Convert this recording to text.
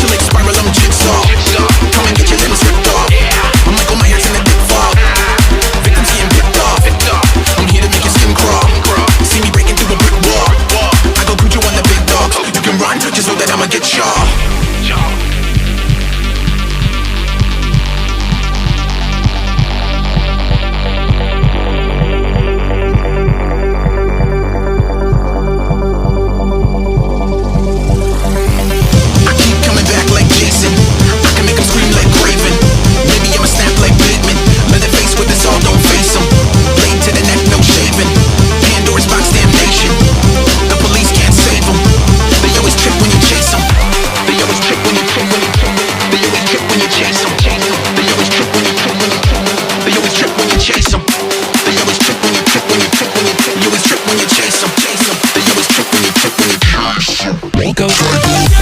you like spiral, I'm jigsaw. Come and get your limbs ripped off. I'm Michael Myers in the pitfall. Victims getting picked off. I'm here to make your skin crawl. See me breaking through a brick wall. I go Cujo on the big dogs. You can run, just know that I'ma get y'all. Go.